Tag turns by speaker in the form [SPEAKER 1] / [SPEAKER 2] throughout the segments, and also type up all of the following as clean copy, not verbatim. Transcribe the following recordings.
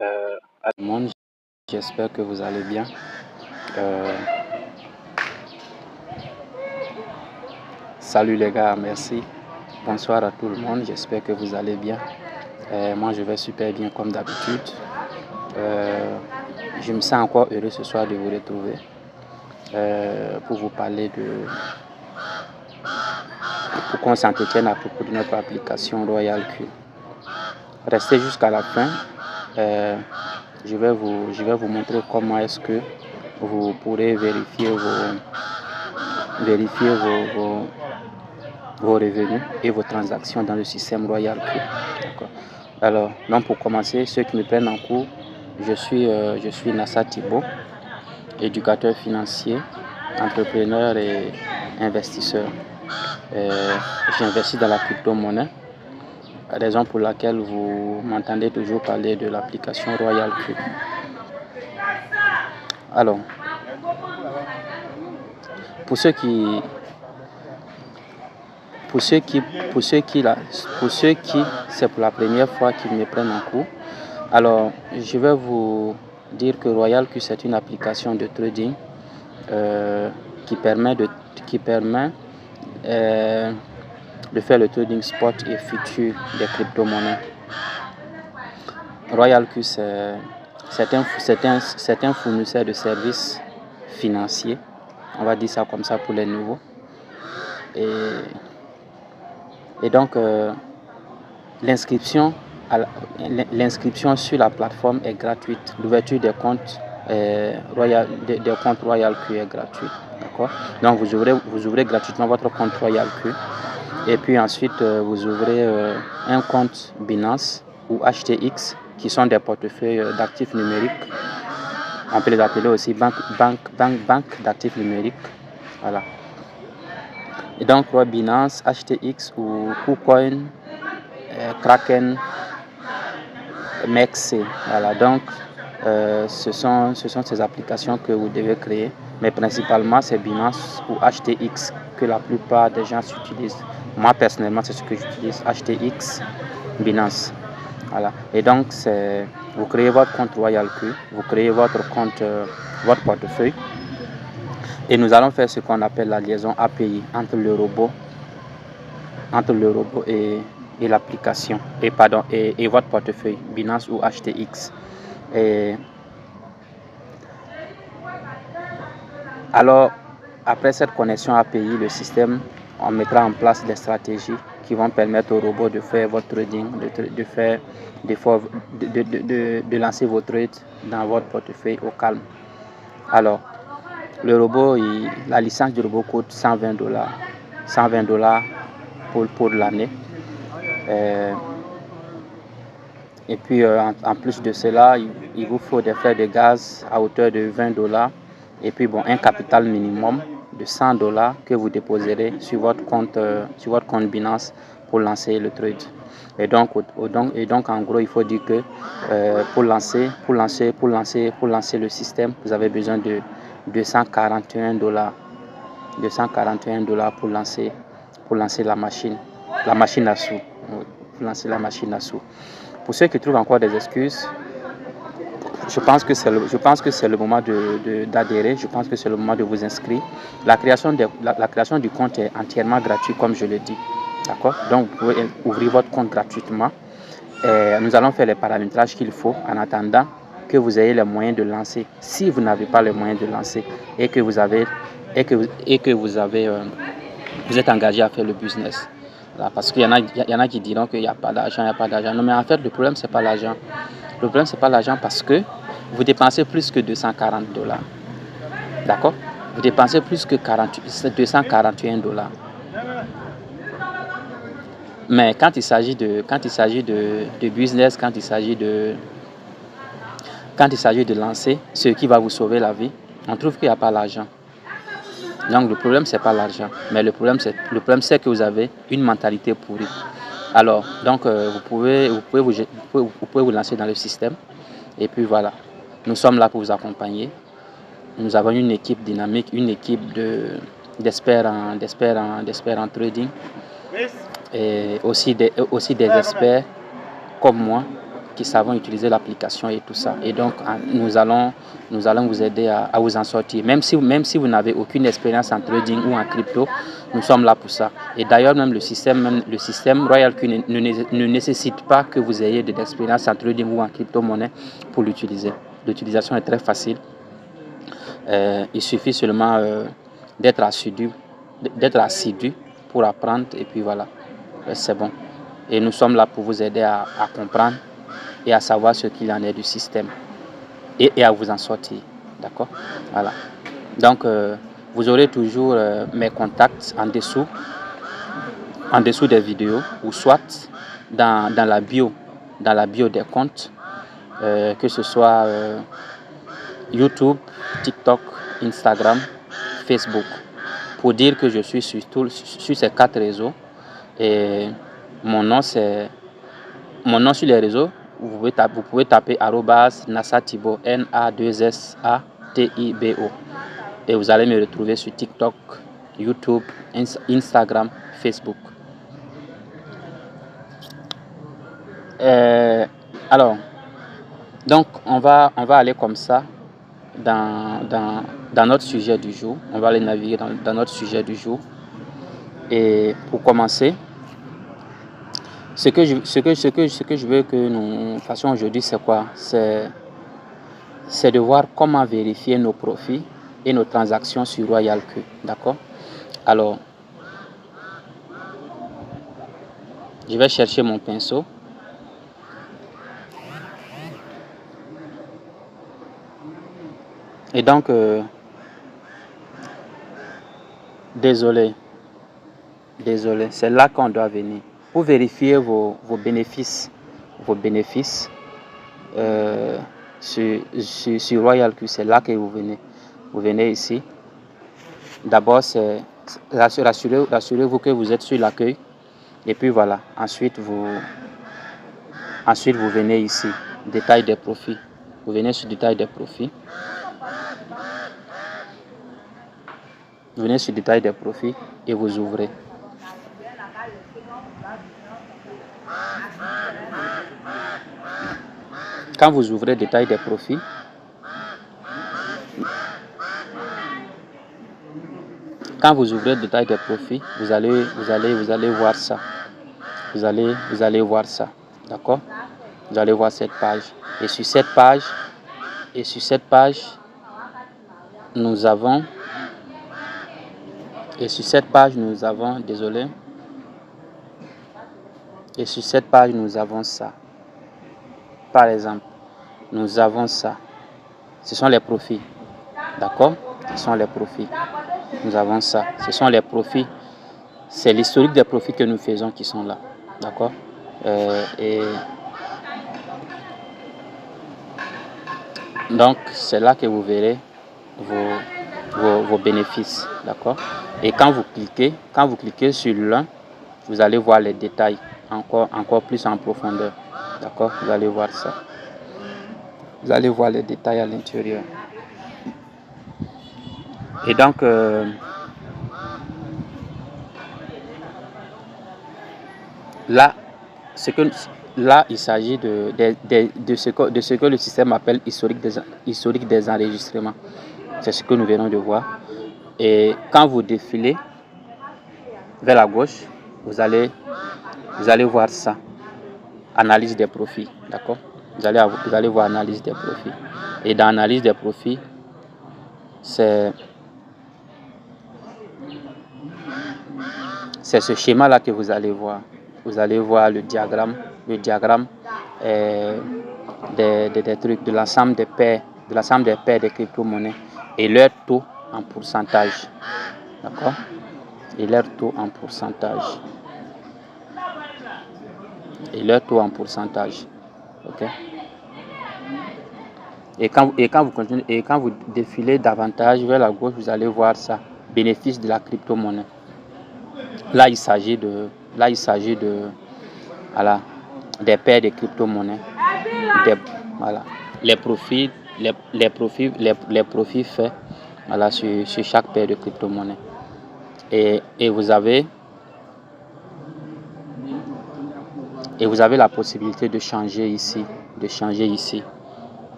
[SPEAKER 1] À tout le monde, j'espère que vous allez bien. Euh, Salut les gars, merci. Bonsoir à tout le monde, j'espère que vous allez bien. Moi, je vais super bien comme d'habitude. Je me sens encore heureux ce soir de vous retrouver pour vous parler pour qu'on s'entretienne à propos de notre application Royal Q. Restez jusqu'à la fin. Je vais vous montrer comment est-ce que vous pourrez vérifier vos revenus et vos transactions dans le système Royal Q. D'accord. Alors, donc pour commencer, ceux qui me prennent en cours, je suis Nassa Thibault, éducateur financier, entrepreneur et investisseur. J'investis dans la crypto-monnaie, raison pour laquelle vous m'entendez toujours parler de l'application Royal Q. Alors, pour ceux qui c'est pour la première fois qu'ils me prennent en cours, alors je vais vous dire que Royal Q c'est une application de trading qui permet de faire le trading spot et futur des crypto-monnaies. Royal Q c'est un fournisseur de services financiers, on va dire ça comme ça pour les nouveaux. Et donc, l'inscription sur la plateforme est gratuite. L'ouverture des comptes Royal Q est gratuite. D'accord? Donc, vous ouvrez gratuitement votre compte Royal Q. Et puis ensuite, vous ouvrez un compte Binance ou HTX, qui sont des portefeuilles d'actifs numériques. On peut les appeler aussi banque d'actifs numériques. Voilà. Et donc, Binance, HTX ou KuCoin, Kraken, MEXC. Voilà, donc ce sont ces applications que vous devez créer, mais principalement c'est Binance ou HTX que la plupart des gens utilisent. Moi personnellement, c'est ce que j'utilise, HTX, Binance. Voilà. Et donc vous créez votre compte Royal Q, vous créez votre compte, votre portefeuille, et nous allons faire ce qu'on appelle la liaison API entre le robot et l'application et votre portefeuille Binance ou HTX. Alors, après cette connexion API, le système, on mettra en place des stratégies qui vont permettre au robot de faire votre trading, de lancer vos trades dans votre portefeuille au calme. Alors, le robot, la licence du robot coûte $120 pour l'année. Et puis en plus de cela, il vous faut des frais de gaz à hauteur de $20 et puis un capital minimum de $100 que vous déposerez sur votre compte Binance pour lancer le trade. Et donc en gros, il faut dire que pour lancer le système, vous avez besoin de $241 pour lancer la machine à sous. Pour lancer la machine à sous. Pour ceux qui trouvent encore des excuses, je pense que c'est le moment d'adhérer, je pense que c'est le moment de vous inscrire. La création du compte est entièrement gratuite, comme je l'ai dit. D'accord? Donc, vous pouvez ouvrir votre compte gratuitement. Nous allons faire les paramétrages qu'il faut en attendant que vous ayez les moyens de lancer. Si vous n'avez pas les moyens de lancer et que vous êtes engagé à faire le business. Là, parce qu'il y en a qui diront qu'il n'y a pas d'argent, Non, mais en fait, le problème, c'est pas l'argent. Le problème, c'est pas l'argent parce que vous dépensez plus que $240. D'accord? Vous dépensez plus que $241. Mais quand il s'agit de business, quand il s'agit de lancer ce qui va vous sauver la vie, on trouve qu'il n'y a pas l'argent. Donc le problème c'est pas l'argent, mais le problème c'est que vous avez une mentalité pourrie. Alors donc vous pouvez vous lancer dans le système et puis voilà. Nous sommes là pour vous accompagner. Nous avons une équipe dynamique, une équipe d'experts en trading et aussi des experts comme moi qui savons utiliser l'application et tout ça. Et donc, nous allons vous aider à vous en sortir. Même si vous n'avez aucune expérience en trading ou en crypto, nous sommes là pour ça. Et d'ailleurs, même le système RoyalQ ne nécessite pas que vous ayez de l'expérience en trading ou en crypto-monnaie pour l'utiliser. L'utilisation est très facile. Il suffit seulement d'être assidu pour apprendre et puis voilà, c'est bon. Et nous sommes là pour vous aider à comprendre et à savoir ce qu'il en est du système et à vous en sortir. D'accord? Voilà. Donc, vous aurez toujours mes contacts en dessous des vidéos ou soit dans la bio des comptes, que ce soit YouTube, TikTok, Instagram, Facebook, pour dire que je suis sur ces 4 réseaux. Et mon nom sur les réseaux, vous pouvez taper @nasatibo, NA2SATIBO, et vous allez me retrouver sur TikTok, YouTube, Instagram, Facebook. Alors, donc on va aller comme ça dans notre sujet du jour. On va aller naviguer dans notre sujet du jour. Et pour commencer, ce que je veux que nous fassions aujourd'hui, c'est quoi? C'est de voir comment vérifier nos profits et nos transactions sur RoyalQ. D'accord? Alors, je vais chercher mon pinceau. Et donc, désolé, c'est là qu'on doit venir. Pour vérifier vos bénéfices sur RoyalQ, c'est là que vous venez. Vous venez ici. D'abord, rassurez-vous que vous êtes sur l'accueil. Et puis voilà. Ensuite, vous venez ici. Détail des profits. Vous venez sur détail des profits. Vous venez sur détail des profits et vous ouvrez. Quand vous ouvrez détail des profits, vous allez voir ça. Vous allez voir ça. D'accord? Vous allez voir cette page. Et sur cette page, nous avons ça. Par exemple, nous avons ça. Ce sont les profits. D'accord? Ce sont les profits. Nous avons ça. Ce sont les profits. C'est l'historique des profits que nous faisons qui sont là. D'accord? Et donc, c'est là que vous verrez vos bénéfices. D'accord? Et quand vous cliquez sur l'un, vous allez voir les détails encore plus en profondeur. D'accord? Vous allez voir ça. Vous allez voir les détails à l'intérieur. Et donc, là, il s'agit de ce que le système appelle historique des enregistrements. C'est ce que nous venons de voir. Et quand vous défilez vers la gauche, vous allez voir ça. Analyse des profits. D'accord? Vous allez voir analyse des profits. Et dans analyse des profits, c'est ce schéma-là que vous allez voir. Vous allez voir le diagramme des trucs, de l'ensemble des paires des crypto-monnaies et leur taux en pourcentage. D'accord? Et leur taux en pourcentage. OK? Et quand vous défilez davantage vers la gauche, vous allez voir ça. Bénéfice de la crypto-monnaie. Là, il s'agit de voilà, des paires de crypto-monnaies. Voilà, les profits faits, voilà, sur chaque paire de crypto-monnaies. Et vous avez Et vous avez la possibilité de changer ici.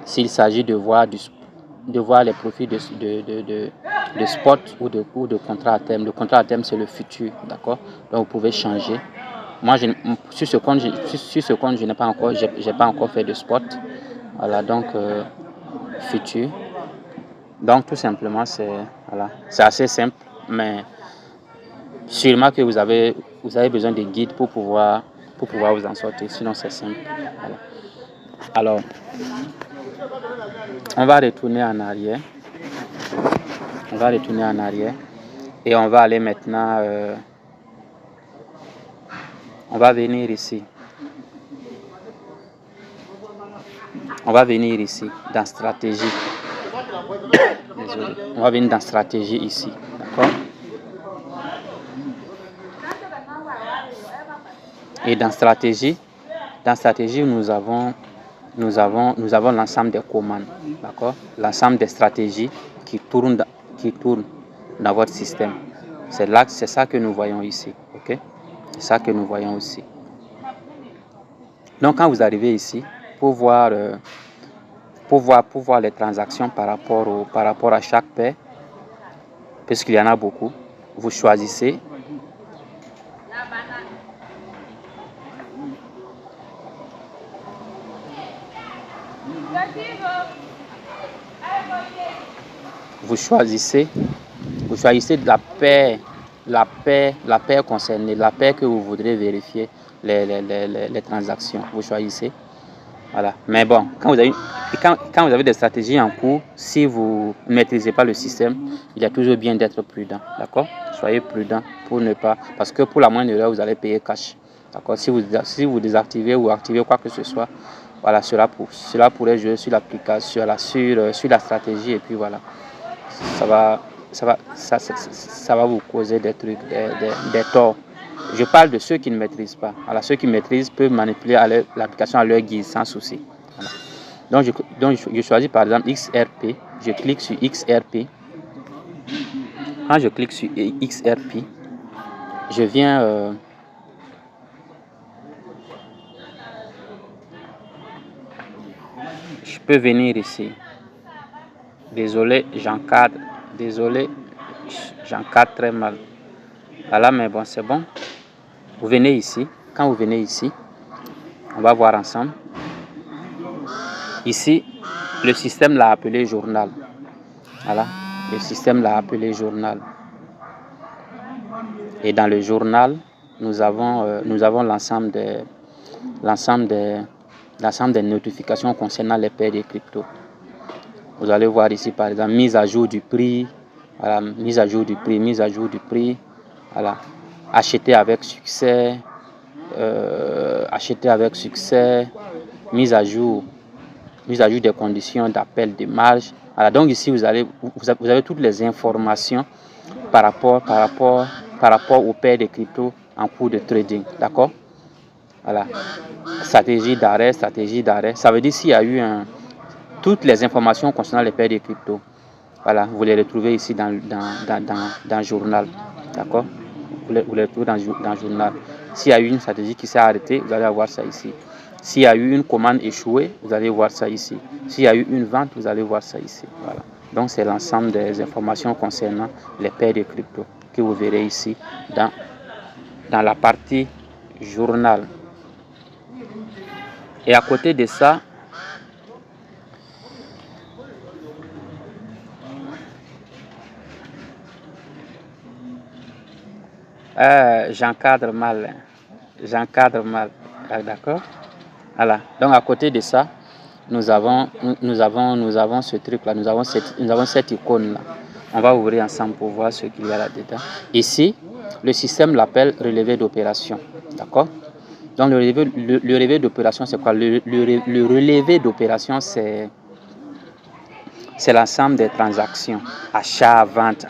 [SPEAKER 1] S'il s'agit de voir les profils de spot ou de contrat à terme. Le contrat à terme, c'est le futur, d'accord? Donc, vous pouvez changer. Moi, sur ce compte, je n'ai pas encore, j'ai pas encore fait de spot. Voilà, donc, futur. Donc, tout simplement, c'est assez simple, mais sûrement que vous avez besoin de guides pour pouvoir vous en sortir. Sinon, c'est simple. Voilà. Alors, on va retourner en arrière. Et on va aller maintenant. On va venir ici. Dans stratégie. Désolé. On va venir dans stratégie ici. D'accord? Et dans stratégie, nous avons l'ensemble des commandes. D'accord? L'ensemble des stratégies qui tournent dans votre système. C'est ça que nous voyons ici. Ok? C'est ça que nous voyons aussi. Donc, quand vous arrivez ici, pour voir les transactions par rapport à chaque paire, puisqu'il y en a beaucoup, vous choisissez la paire concernée, la paire que vous voudrez vérifier les transactions. Vous choisissez. Voilà. Mais bon, quand vous avez des stratégies en cours, si vous ne maîtrisez pas le système, il est toujours bien d'être prudent. D'accord? Soyez prudent pour ne pas... Parce que pour la moindre erreur, vous allez payer cash. D'accord? Si vous désactivez ou activez quoi que ce soit, voilà, cela pourrait jouer sur l'application, sur la stratégie, et puis voilà. Ça va vous causer des trucs, des torts. Je parle de ceux qui ne maîtrisent pas. Alors, ceux qui maîtrisent peuvent manipuler l'application à leur guise sans souci. Voilà. Donc, je choisis par exemple XRP. Je clique sur XRP. Quand je clique sur XRP, je viens... je peux venir ici. Désolé, j'encadre très mal. Voilà, mais bon, c'est bon. Vous venez ici. Quand vous venez ici, on va voir ensemble. Ici, le système l'a appelé journal. Voilà, le système l'a appelé journal. Et dans le journal, nous avons l'ensemble des notifications concernant les paires de crypto. Vous allez voir ici, par exemple, mise à jour du prix. Voilà, mise à jour du prix. Voilà, acheter avec succès. Mise à jour des conditions d'appel de marge. Voilà, donc ici, vous avez toutes les informations par rapport aux paires de crypto en cours de trading. D'accord? Voilà. Stratégie d'arrêt. Ça veut dire s'il y a eu toutes les informations concernant les paires de crypto. Voilà, vous les retrouvez ici dans le journal. D'accord? Vous les retrouvez dans le journal. S'il y a eu une stratégie qui s'est arrêtée, vous allez avoir ça ici. S'il y a eu une commande échouée, vous allez voir ça ici. S'il y a eu une vente, vous allez voir ça ici. Voilà. Donc, c'est l'ensemble des informations concernant les paires de crypto que vous verrez ici dans la partie journal. Et à côté de ça, j'encadre mal. D'accord? Voilà. Donc, à côté de ça, nous avons ce truc-là. Nous avons cette icône-là. On va ouvrir ensemble pour voir ce qu'il y a là-dedans. Ici, le système l'appelle relevé d'opération. D'accord? Donc, le relevé d'opération, c'est quoi? Le relevé d'opération, c'est l'ensemble des transactions. Achat, vente.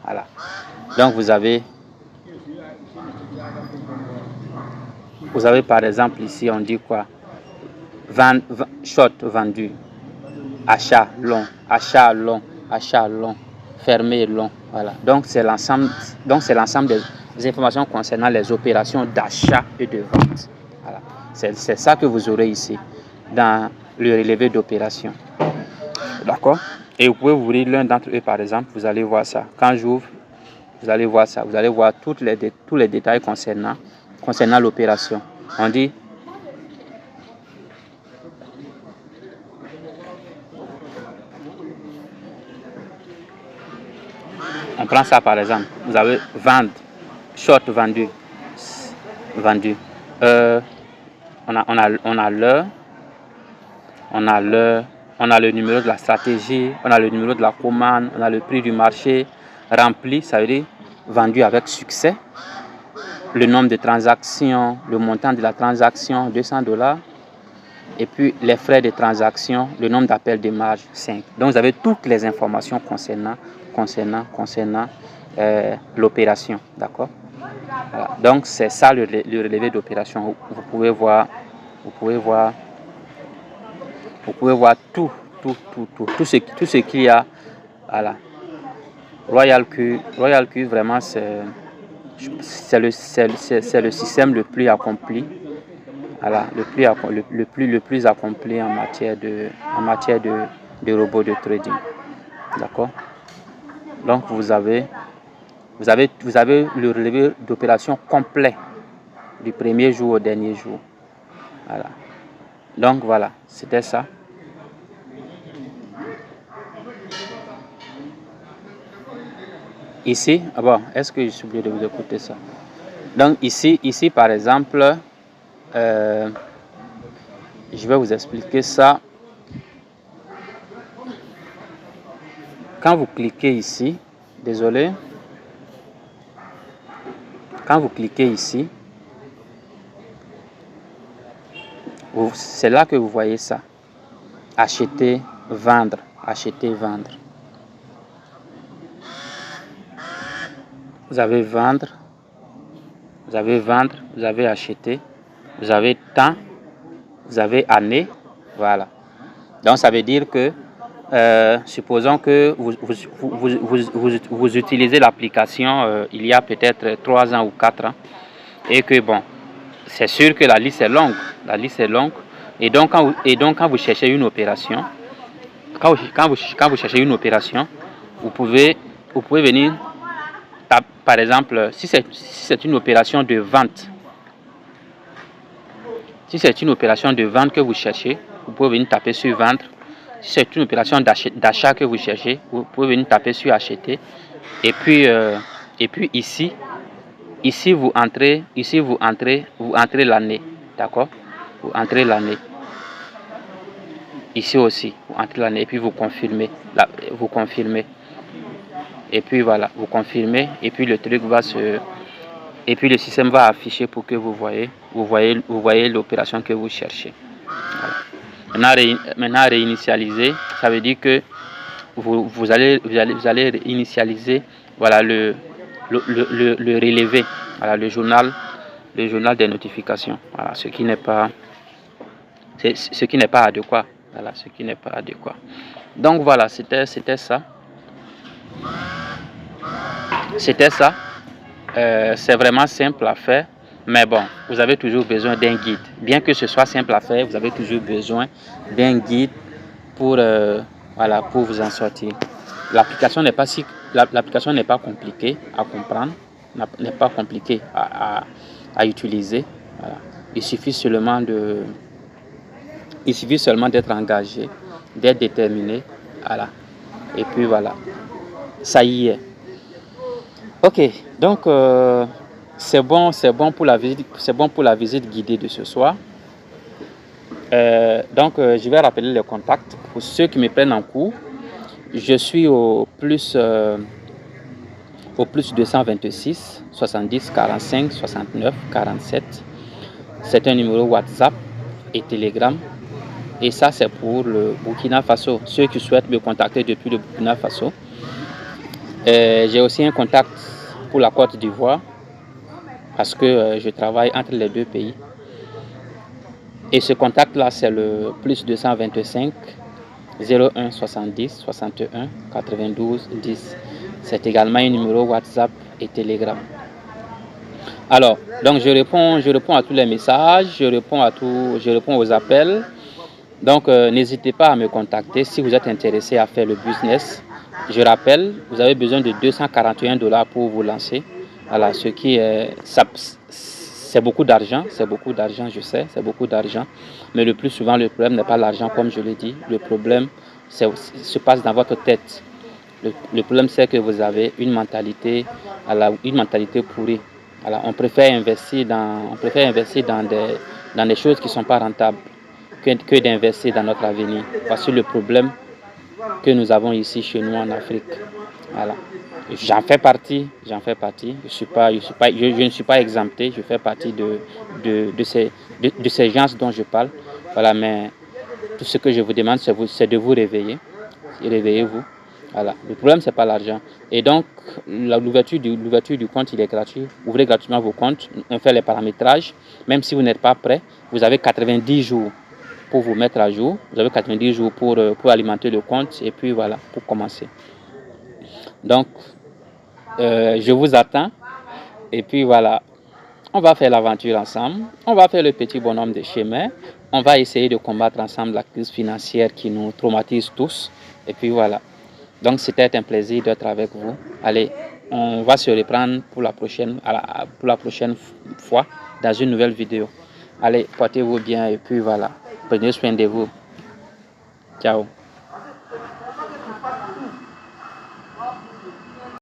[SPEAKER 1] Voilà. Donc, vous avez par exemple ici, on dit quoi? Short vendu. Achat long. fermé et long. Voilà. Donc c'est l'ensemble des informations concernant les opérations d'achat et de vente. Voilà. C'est ça que vous aurez ici dans le relevé d'opération. D'accord? Et vous pouvez ouvrir l'un d'entre eux par exemple, vous allez voir ça. Quand j'ouvre, vous allez voir ça. Vous allez voir tous les détails concernant l'opération. On dit on prend ça par exemple. Vous avez vendre, short vendu. On a l'heure, on a le numéro de la stratégie, on a le numéro de la commande, on a le prix du marché rempli, ça veut dire vendu avec succès, le nombre de transactions, le montant de la transaction, $200, et puis les frais de transaction, le nombre d'appels de marge, 5. Donc vous avez toutes les informations concernant l'opération, d'accord? Voilà. Donc c'est ça le relevé d'opération. Vous pouvez voir tout ce qu'il y a. Voilà. Royal Q vraiment c'est le système le plus accompli. Voilà, le plus accompli en matière de robots de trading. D'accord? Donc vous avez le relevé d'opération complet du premier jour au dernier jour. Voilà. Donc voilà, c'était ça. Ici, est-ce que je suis obligé de vous écouter ça? Donc ici par exemple, je vais vous expliquer ça. Quand vous cliquez ici, désolé, quand vous cliquez ici, c'est là que vous voyez ça. Acheter, vendre, acheter, vendre. Vous avez vendre, vous avez acheter, vous avez temps, vous avez année, voilà. Donc ça veut dire que, supposons que vous utilisez l'application il y a peut-être 3 ans ou 4 ans, et que bon, c'est sûr que la liste est longue, et donc quand vous cherchez une opération, quand vous cherchez une opération, vous pouvez venir, par exemple, si c'est une opération de vente, que vous cherchez, vous pouvez venir taper sur vendre. Si c'est une opération d'achat que vous cherchez, vous pouvez venir taper sur acheter. Et puis ici vous entrez l'année, d'accord? Vous entrez l'année. Ici aussi, vous entrez l'année et puis vous confirmez. Et puis voilà, vous confirmez et puis le truc et puis le système va afficher pour que vous voyez l'opération que vous cherchez. Voilà. Maintenant réinitialiser, ça veut dire que vous allez réinitialiser, voilà, le relevé, voilà, le journal des notifications, voilà, ce qui n'est pas adéquat, voilà, ce qui n'est pas adéquat. Donc voilà, c'était ça. C'est vraiment simple à faire, mais bon, vous avez toujours besoin d'un guide. Bien que ce soit simple à faire, vous avez toujours besoin d'un guide pour vous en sortir. L'application n'est pas compliquée à comprendre, n'est pas compliquée à utiliser. Voilà. Il suffit seulement d'être engagé, d'être déterminé, voilà. Et puis voilà, ça y est. Ok, donc c'est bon pour la visite guidée de ce soir. Donc je vais rappeler les contacts pour ceux qui me prennent en cours. Je suis au plus 226 70 45 69 47. C'est un numéro WhatsApp et Telegram. Et ça, c'est pour le Burkina Faso. Ceux qui souhaitent me contacter depuis le Burkina Faso. J'ai aussi un contact pour la Côte d'Ivoire parce que je travaille entre les deux pays. Et ce contact-là, c'est le plus 225 01 70 61 92 10. C'est également un numéro WhatsApp et Telegram. Alors, donc je réponds à tous les messages, je réponds aux appels. Donc, n'hésitez pas à me contacter si vous êtes intéressé à faire le business. Je rappelle, vous avez besoin de 241 $ pour vous lancer. Voilà, ce qui est, c'est beaucoup d'argent, je sais, c'est beaucoup d'argent. Mais le plus souvent, le problème n'est pas l'argent, comme je l'ai dit. Le problème se passe dans votre tête. Le problème, c'est que vous avez une mentalité pourrie. Voilà, on préfère investir dans des choses qui ne sont pas rentables que d'investir dans notre avenir. Voici le problème que nous avons ici chez nous en Afrique. Voilà. J'en fais partie. Je ne suis pas exempté. Je fais partie de ces gens dont je parle. Voilà, mais tout ce que je vous demande, c'est de vous réveiller. Réveillez-vous. Voilà. Le problème, c'est pas l'argent. Et donc, l'ouverture du compte, il est gratuit. Ouvrez gratuitement vos comptes. On fait les paramétrages. Même si vous n'êtes pas prêt, vous avez 90 jours pour vous mettre à jour. Vous avez 90 jours pour alimenter le compte. Et puis voilà, pour commencer. Donc, je vous attends. Et puis voilà, on va faire l'aventure ensemble. On va faire le petit bonhomme de chemin. On va essayer de combattre ensemble la crise financière qui nous traumatise tous. Et puis voilà. Donc, c'était un plaisir d'être avec vous. Allez, on va se reprendre pour la prochaine fois dans une nouvelle vidéo. Allez, portez-vous bien et puis voilà. Prenez soin de vous. Ciao.